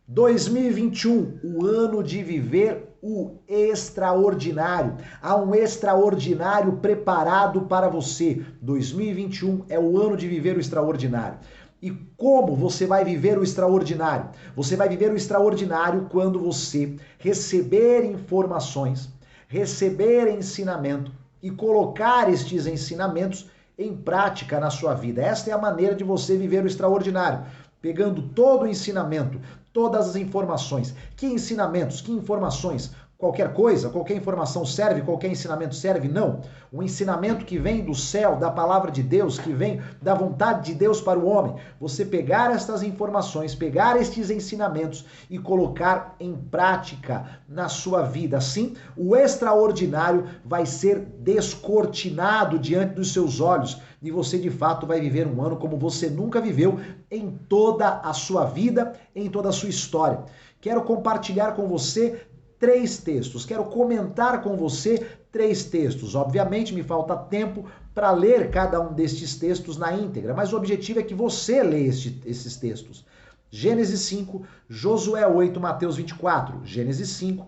2021, o ano de viver o extraordinário. Há um extraordinário preparado para você. 2021 é o ano de viver o extraordinário. E como você vai viver o extraordinário? Você vai viver o extraordinário quando você receber informações, receber ensinamento e colocar estes ensinamentos em prática na sua vida. Esta é a maneira de você viver o extraordinário. Pegando todo o ensinamento, todas as informações. Que ensinamentos, que informações? Qualquer coisa, qualquer informação serve, qualquer ensinamento serve? Não. O ensinamento que vem do céu, da palavra de Deus, que vem da vontade de Deus para o homem. Você pegar estas informações, pegar estes ensinamentos e colocar em prática na sua vida. Assim, o extraordinário vai ser descortinado diante dos seus olhos e você de fato vai viver um ano como você nunca viveu em toda a sua vida, em toda a sua história. Quero compartilhar com você 3 textos. Quero comentar com você 3 textos. Obviamente me falta tempo para ler cada um destes textos na íntegra, mas o objetivo é que você leia esses textos. Gênesis 5, Josué 8, Mateus 24. Gênesis 5,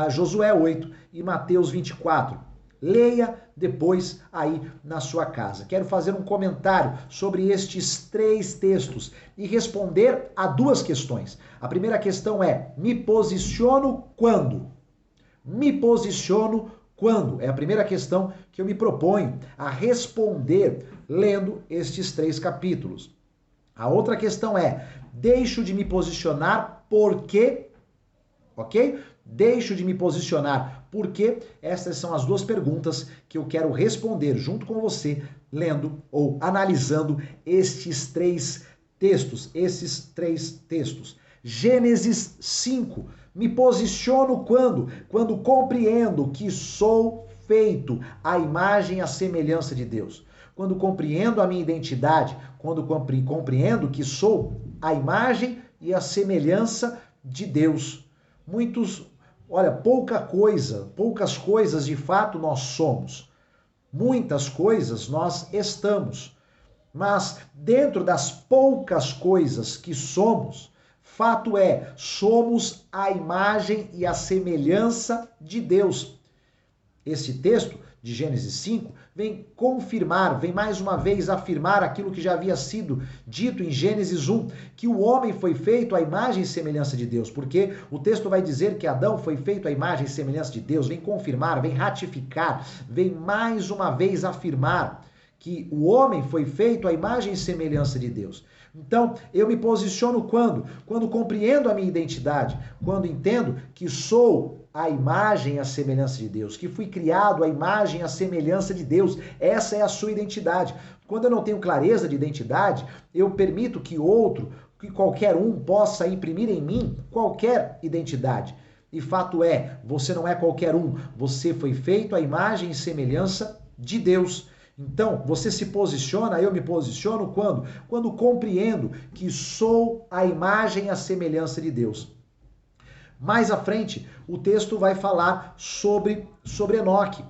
Josué 8 e Mateus 24. Leia depois aí na sua casa. Quero fazer um comentário sobre estes 3 textos e responder a 2 questões. A primeira questão é: me posiciono quando? Me posiciono quando? É a primeira questão que eu me proponho a responder lendo estes 3 capítulos. A outra questão é: deixo de me posicionar porque, ok? Deixo de me posicionar porque essas são as 2 perguntas que eu quero responder junto com você, lendo ou analisando estes 3 textos, esses 3 textos. Gênesis 5. Me posiciono quando? Quando compreendo que sou feito à imagem e à semelhança de Deus. Quando compreendo a minha identidade, quando compreendo que sou a imagem e a semelhança de Deus. Poucas coisas de fato nós somos. Muitas coisas nós estamos. Mas dentro das poucas coisas que somos, fato é, somos a imagem e a semelhança de Deus. Esse texto de Gênesis 5 vem confirmar, vem mais uma vez afirmar aquilo que já havia sido dito em Gênesis 1, que o homem foi feito à imagem e semelhança de Deus, porque o texto vai dizer que Adão foi feito à imagem e semelhança de Deus, vem confirmar, vem ratificar, vem mais uma vez afirmar que o homem foi feito à imagem e semelhança de Deus. Então, eu me posiciono quando? Quando compreendo a minha identidade, quando entendo que sou a imagem e a semelhança de Deus, que fui criado à imagem e a semelhança de Deus. Essa é a sua identidade. Quando eu não tenho clareza de identidade, eu permito que qualquer um possa imprimir em mim qualquer identidade. E fato é, você não é qualquer um, você foi feito à imagem e semelhança de Deus. Então, você se posiciona, eu me posiciono quando? Quando compreendo que sou a imagem e a semelhança de Deus. Mais à frente, o texto vai falar sobre Enoque.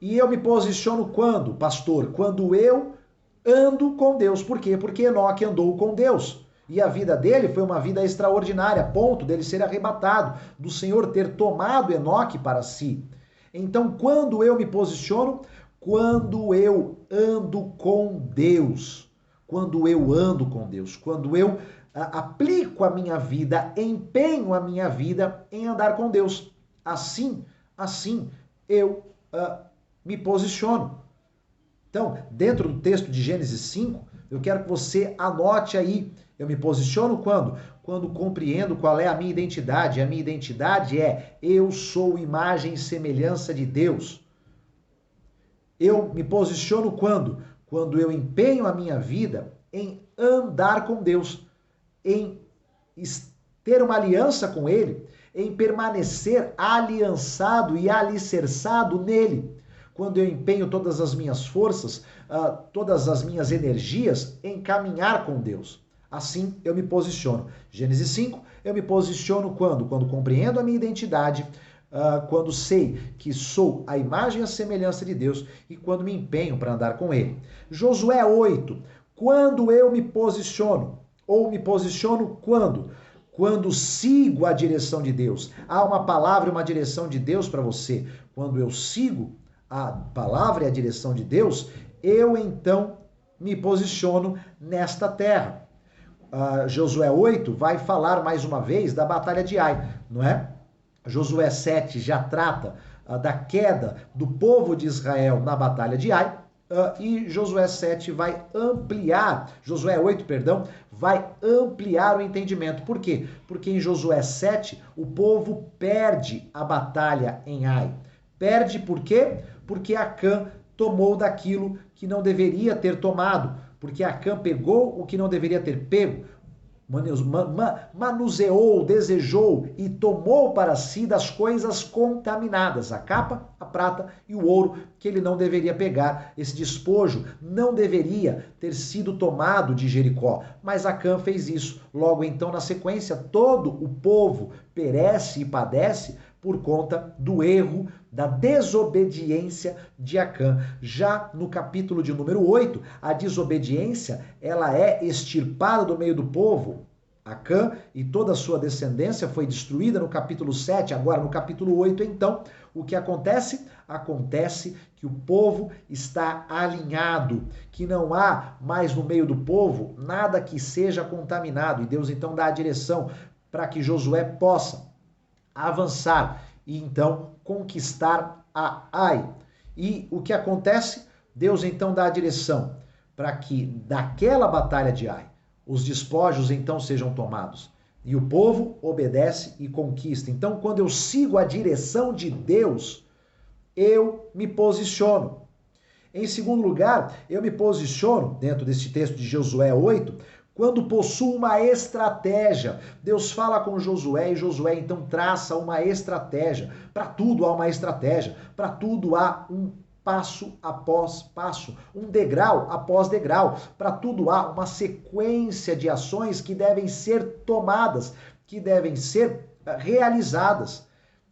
E eu me posiciono quando, pastor? Quando eu ando com Deus. Por quê? Porque Enoque andou com Deus. E a vida dele foi uma vida extraordinária, a ponto dele ser arrebatado, do Senhor ter tomado Enoque para si. Então, quando eu me posiciono? Quando eu ando com Deus. Quando eu ando com Deus. Quando eu aplico a minha vida, empenho a minha vida em andar com Deus. Assim eu me posiciono. Então, dentro do texto de Gênesis 5, eu quero que você anote aí. Eu me posiciono quando? Quando compreendo qual é a minha identidade. A minha identidade é: eu sou imagem e semelhança de Deus. Eu me posiciono quando? Quando eu empenho a minha vida em andar com Deus, em ter uma aliança com Ele, em permanecer aliançado e alicerçado nele. Quando eu empenho todas as minhas forças, todas as minhas energias em caminhar com Deus. Assim eu me posiciono. Gênesis 5, eu me posiciono quando? Quando compreendo a minha identidade, quando sei que sou a imagem e a semelhança de Deus e quando me empenho para andar com Ele. Josué 8, quando eu me posiciono, ou me posiciono quando? quando sigo a direção de Deus. Há uma palavra e uma direção de Deus para você. Quando eu sigo a palavra e a direção de Deus, eu então me posiciono nesta terra. Josué 8 vai falar mais uma vez da batalha de Ai, não é? Josué 7 já trata da queda do povo de Israel na batalha de Ai, e Josué 7 vai ampliar, Josué 8, perdão, vai ampliar o entendimento. Por quê? Porque em Josué 7 o povo perde a batalha em Ai. Perde por quê? Porque Acã tomou daquilo que não deveria ter tomado, porque Acã pegou o que não deveria ter pego, manuseou, desejou e tomou para si das coisas contaminadas, a capa, a prata e o ouro que ele não deveria pegar. Esse despojo não deveria ter sido tomado de Jericó, mas Acã fez isso. Logo então, na sequência, todo o povo perece e padece por conta do erro, da desobediência de Acã. Já no capítulo de número 8, a desobediência, ela é extirpada do meio do povo. Acã e toda a sua descendência foi destruída no capítulo 7, agora no capítulo 8, então, o que acontece? Acontece que o povo está alinhado, que não há mais no meio do povo nada que seja contaminado, e Deus então dá a direção para que Josué possa avançar e então conquistar a Ai. E o que acontece? Deus então dá a direção para que daquela batalha de Ai os despojos então sejam tomados. E o povo obedece e conquista. Então, quando eu sigo a direção de Deus, eu me posiciono. Em segundo lugar, eu me posiciono, dentro desse texto de Josué 8, quando possuo uma estratégia. Deus fala com Josué e Josué então traça uma estratégia. Para tudo há uma estratégia, para tudo há um passo após passo, um degrau após degrau. Para tudo há uma sequência de ações que devem ser tomadas, que devem ser realizadas.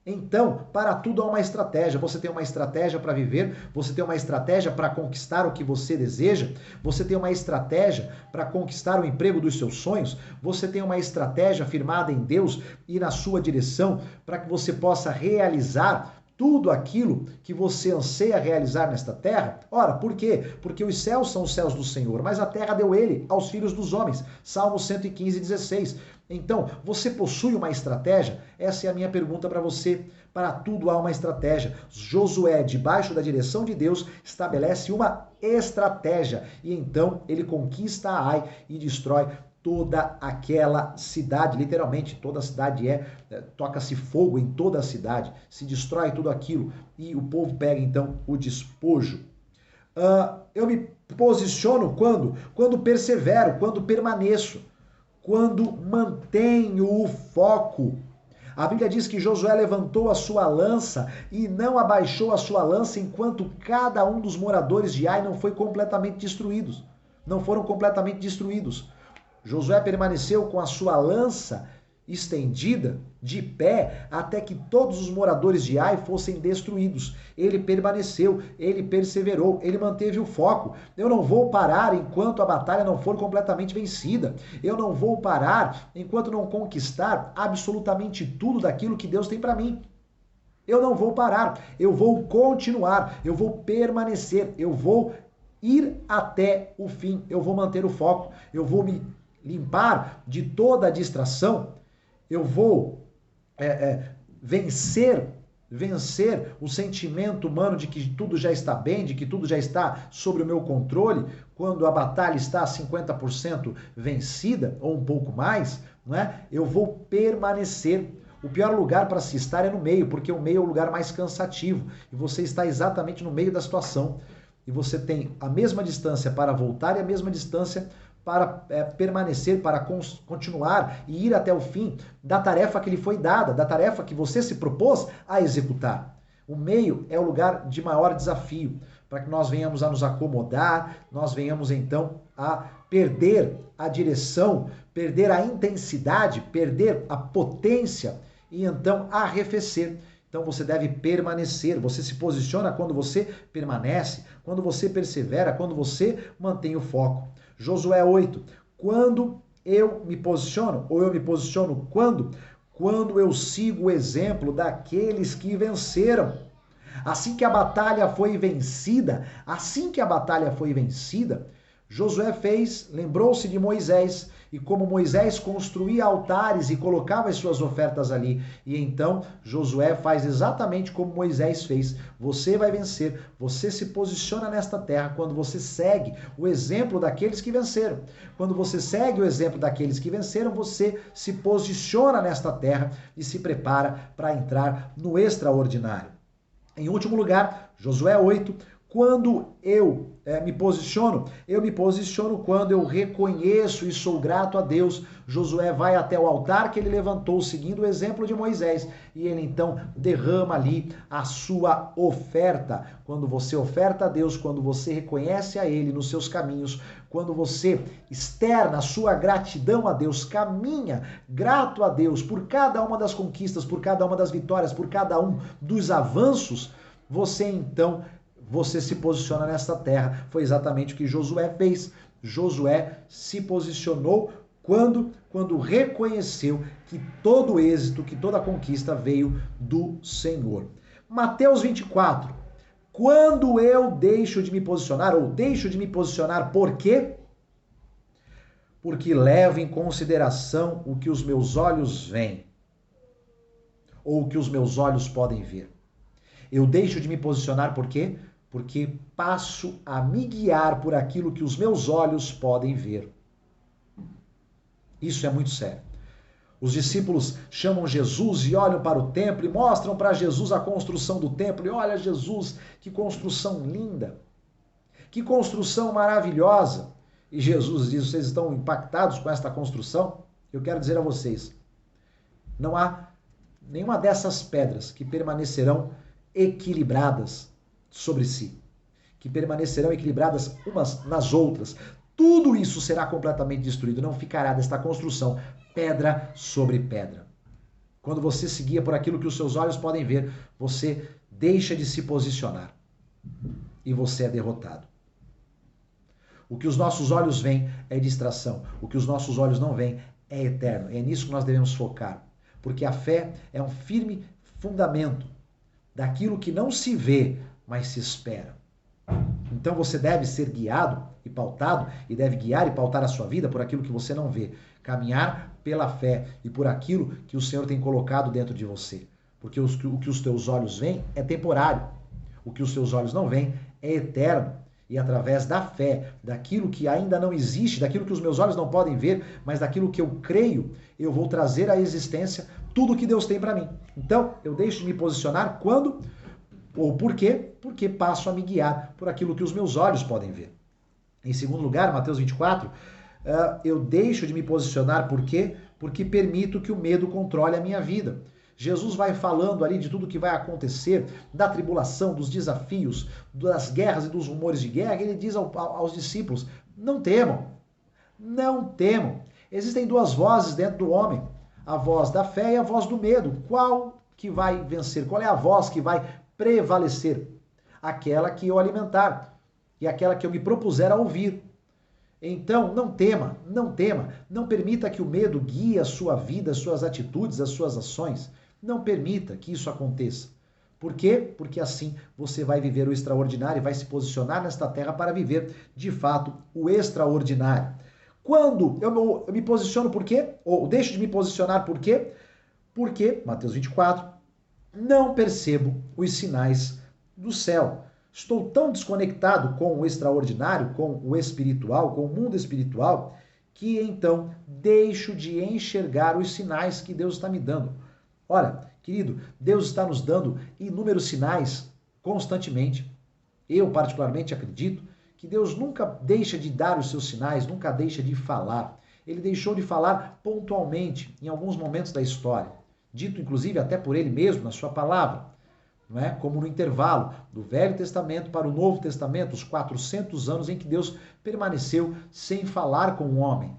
Então, para tudo há uma estratégia. Você tem uma estratégia para viver, você tem uma estratégia para conquistar o que você deseja, você tem uma estratégia para conquistar o emprego dos seus sonhos, você tem uma estratégia firmada em Deus e na sua direção para que você possa realizar tudo aquilo que você anseia realizar nesta terra. Ora, por quê? Porque os céus são os céus do Senhor, mas a terra deu ele aos filhos dos homens. Salmo 115, 16. Então, você possui uma estratégia? Essa é a minha pergunta para você. Para tudo há uma estratégia. Josué, debaixo da direção de Deus, estabelece uma estratégia. E então ele conquista a Ai e destrói toda aquela cidade. Literalmente, toda a cidade toca-se fogo em toda a cidade. Se destrói tudo aquilo e o povo pega então o despojo. Eu me posiciono quando? Quando persevero, quando permaneço, quando mantenho o foco. A Bíblia diz que Josué levantou a sua lança e não abaixou a sua lança enquanto cada um dos moradores de Ai não foi completamente destruídos. Não foram completamente destruídos. Josué permaneceu com a sua lança estendida, de pé, até que todos os moradores de Ai fossem destruídos. Ele permaneceu, ele perseverou, ele manteve o foco. Eu não vou parar enquanto a batalha não for completamente vencida. Eu não vou parar enquanto não conquistar absolutamente tudo daquilo que Deus tem para mim. Eu não vou parar, eu vou continuar, eu vou permanecer, eu vou ir até o fim, eu vou manter o foco, eu vou me limpar de toda a distração, eu vou vencer o sentimento humano de que tudo já está bem, de que tudo já está sob o meu controle, quando a batalha está a 50% vencida, ou um pouco mais, não é? Eu vou permanecer. O pior lugar para se estar é no meio, porque o meio é o lugar mais cansativo, e você está exatamente no meio da situação, e você tem a mesma distância para voltar e a mesma distância para permanecer, para continuar e ir até o fim da tarefa que lhe foi dada, da tarefa que você se propôs a executar. O meio é o lugar de maior desafio, para que nós venhamos a nos acomodar, nós venhamos então a perder a direção, perder a intensidade, perder a potência e então arrefecer. Então você deve permanecer, você se posiciona quando você permanece, quando você persevera, quando você mantém o foco. Josué 8, quando eu me posiciono? Ou eu me posiciono quando? Quando eu sigo o exemplo daqueles que venceram. Assim que a batalha foi vencida, Josué lembrou-se de Moisés, e como Moisés construía altares e colocava as suas ofertas ali, e então Josué faz exatamente como Moisés fez. Você vai vencer, você se posiciona nesta terra quando você segue o exemplo daqueles que venceram. Quando você segue o exemplo daqueles que venceram, você se posiciona nesta terra e se prepara para entrar no extraordinário. Em último lugar, Josué 8, quando eu me posiciono quando eu reconheço e sou grato a Deus. Josué vai até o altar que ele levantou, seguindo o exemplo de Moisés, e ele então derrama ali a sua oferta. Quando você oferta a Deus, quando você reconhece a Ele nos seus caminhos, quando você externa a sua gratidão a Deus, caminha grato a Deus por cada uma das conquistas, por cada uma das vitórias, por cada um dos avanços, você se posiciona nesta terra. Foi exatamente o que Josué fez. Josué se posicionou quando reconheceu que todo o êxito, que toda a conquista veio do Senhor. Mateus 24. Quando eu deixo de me posicionar, ou deixo de me posicionar, por quê? Porque levo em consideração o que os meus olhos veem, ou o que os meus olhos podem ver. Eu deixo de me posicionar por quê? Porque passo a me guiar por aquilo que os meus olhos podem ver. Isso é muito sério. Os discípulos chamam Jesus e olham para o templo e mostram para Jesus a construção do templo. E olha, Jesus, que construção linda, que construção maravilhosa. E Jesus diz, vocês estão impactados com esta construção? Eu quero dizer a vocês, não há nenhuma dessas pedras que permanecerão equilibradas sobre si, que permanecerão equilibradas umas nas outras. Tudo isso será completamente destruído, não ficará desta construção pedra sobre pedra. Quando você se guia por aquilo que os seus olhos podem ver, você deixa de se posicionar e você é derrotado. O que os nossos olhos veem é distração, o que os nossos olhos não veem é eterno. É nisso que nós devemos focar, porque a fé é um firme fundamento daquilo que não se vê, mas se espera. Então você deve ser guiado e pautado, e deve guiar e pautar a sua vida por aquilo que você não vê. Caminhar pela fé e por aquilo que o Senhor tem colocado dentro de você. Porque o que os teus olhos veem é temporário. O que os teus olhos não veem é eterno. E através da fé, daquilo que ainda não existe, daquilo que os meus olhos não podem ver, mas daquilo que eu creio, eu vou trazer à existência tudo o que Deus tem para mim. Então, eu deixo de me posicionar quando ou por quê? Porque passo a me guiar por aquilo que os meus olhos podem ver. Em segundo lugar, Mateus 24, eu deixo de me posicionar por quê? Porque permito que o medo controle a minha vida. Jesus vai falando ali de tudo que vai acontecer, da tribulação, dos desafios, das guerras e dos rumores de guerra, e ele diz aos discípulos, não temam, não temam. Existem duas vozes dentro do homem, a voz da fé e a voz do medo. Qual que vai vencer? Qual é a voz que vai prevalecer? Aquela que eu alimentar e aquela que eu me propuser a ouvir. Então, não tema, não permita que o medo guie a sua vida, as suas atitudes, as suas ações. Não permita que isso aconteça. Por quê? Porque assim você vai viver o extraordinário e vai se posicionar nesta terra para viver, de fato, o extraordinário. Quando eu me posiciono por quê? Ou deixo de me posicionar por quê? Porque, Mateus 24, não percebo os sinais do céu. Estou tão desconectado com o extraordinário, com o espiritual, com o mundo espiritual, que então deixo de enxergar os sinais que Deus está me dando. Ora, querido, Deus está nos dando inúmeros sinais constantemente. Eu particularmente acredito que Deus nunca deixa de dar os seus sinais, nunca deixa de falar. Ele deixou de falar pontualmente em alguns momentos da história, dito inclusive até por ele mesmo na sua palavra. Não é? Como no intervalo do Velho Testamento para o Novo Testamento, os 400 anos em que Deus permaneceu sem falar com o homem.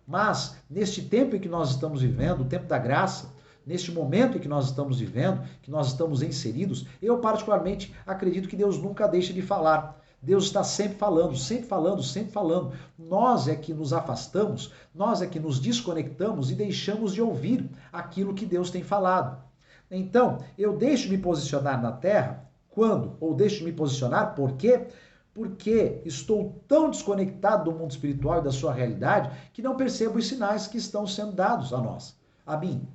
Mas, neste tempo em que nós estamos vivendo, o tempo da graça, neste momento em que nós estamos vivendo, que nós estamos inseridos, eu particularmente acredito que Deus nunca deixa de falar. Deus está sempre falando, sempre falando, sempre falando. Nós é que nos afastamos, nós é que nos desconectamos e deixamos de ouvir aquilo que Deus tem falado. Então, eu deixo de me posicionar na terra quando? Ou deixo de me posicionar por quê? Porque estou tão desconectado do mundo espiritual e da sua realidade que não percebo os sinais que estão sendo dados a nós, a mim.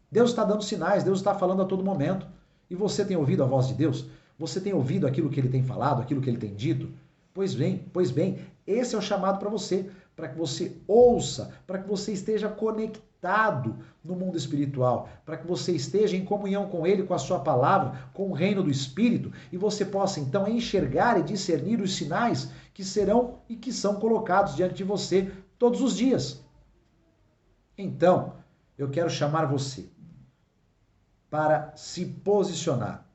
Deus está dando sinais, Deus está falando a todo momento. E você tem ouvido a voz de Deus? Você tem ouvido aquilo que ele tem falado, aquilo que ele tem dito? Pois bem, esse é o chamado para que você ouça, para que você esteja conectado no mundo espiritual, para que você esteja em comunhão com ele, com a sua palavra, com o reino do Espírito, e você possa então enxergar e discernir os sinais que serão e que são colocados diante de você todos os dias. Então, eu quero chamar você para se posicionar,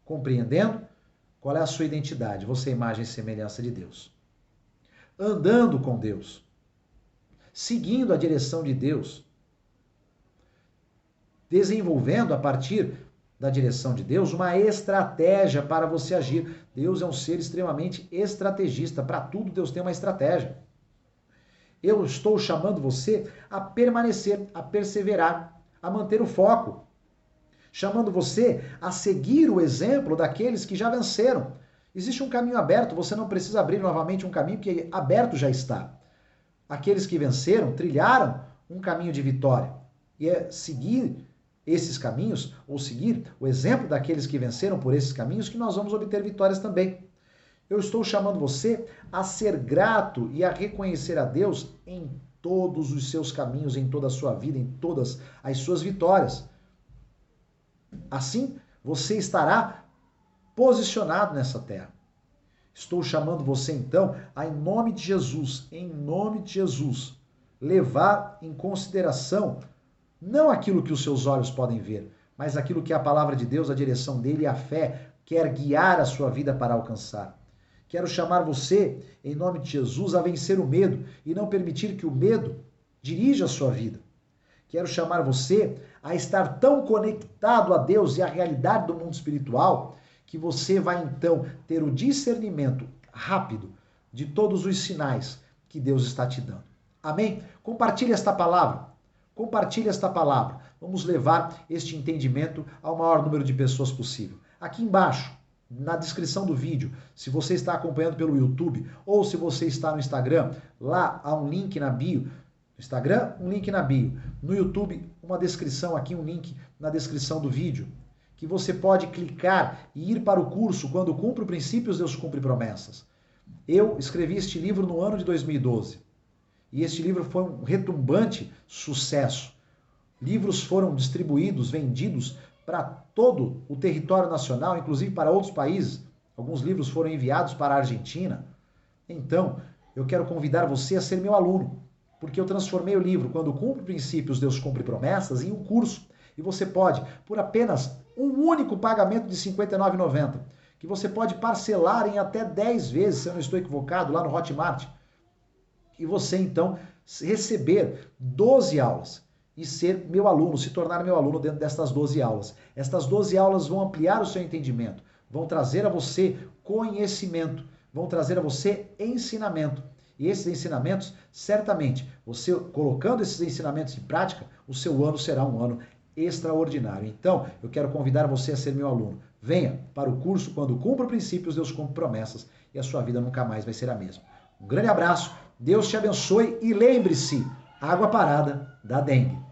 compreendendo qual é a sua identidade. Você é imagem e semelhança de Deus. Andando com Deus, seguindo a direção de Deus, desenvolvendo a partir da direção de Deus uma estratégia para você agir. Deus é um ser extremamente estrategista. Para tudo Deus tem uma estratégia. Eu estou chamando você a permanecer, a perseverar, a manter o foco. Chamando você a seguir o exemplo daqueles que já venceram. Existe um caminho aberto, você não precisa abrir novamente um caminho que aberto já está. Aqueles que venceram, trilharam um caminho de vitória. E é seguir esses caminhos, ou seguir o exemplo daqueles que venceram por esses caminhos, que nós vamos obter vitórias também. Eu estou chamando você a ser grato e a reconhecer a Deus em todos os seus caminhos, em toda a sua vida, em todas as suas vitórias. Assim, você estará posicionado nessa terra. Estou chamando você, então, a, em nome de Jesus, levar em consideração não aquilo que os seus olhos podem ver, mas aquilo que a palavra de Deus, a direção dele e a fé quer guiar a sua vida para alcançar. Quero chamar você, em nome de Jesus, a vencer o medo e não permitir que o medo dirija a sua vida. Quero chamar você a estar tão conectado a Deus e à realidade do mundo espiritual que você vai então ter o discernimento rápido de todos os sinais que Deus está te dando. Amém? Compartilhe esta palavra. Compartilhe esta palavra. Vamos levar este entendimento ao maior número de pessoas possível. Aqui embaixo, na descrição do vídeo, se você está acompanhando pelo YouTube ou se você está no Instagram, lá há um link na bio. No Instagram, um link na bio. No YouTube, uma descrição aqui, um link na descrição do vídeo, que você pode clicar e ir para o curso Quando Cumpro Princípios, Deus Cumpre Promessas. Eu escrevi este livro no ano de 2012. E este livro foi um retumbante sucesso. Livros foram distribuídos, vendidos para todo o território nacional, inclusive para outros países. Alguns livros foram enviados para a Argentina. Então, eu quero convidar você a ser meu aluno, porque eu transformei o livro Quando Cumpro Princípios, Deus Cumpre Promessas em um curso. E você pode, por apenas um único pagamento de R$ 59,90, que você pode parcelar em até 10 vezes, se eu não estou equivocado, lá no Hotmart. E você, então, receber 12 aulas e ser meu aluno, se tornar meu aluno dentro destas 12 aulas. Estas 12 aulas vão ampliar o seu entendimento, vão trazer a você conhecimento, vão trazer a você ensinamento. E esses ensinamentos, certamente, você colocando esses ensinamentos em prática, o seu ano será um ano extraordinário. Então, eu quero convidar você a ser meu aluno. Venha para o curso Quando Cumpro Princípios, Deus Cumpre Promessas, e a sua vida nunca mais vai ser a mesma. Um grande abraço, Deus te abençoe e lembre-se, água parada dá dengue.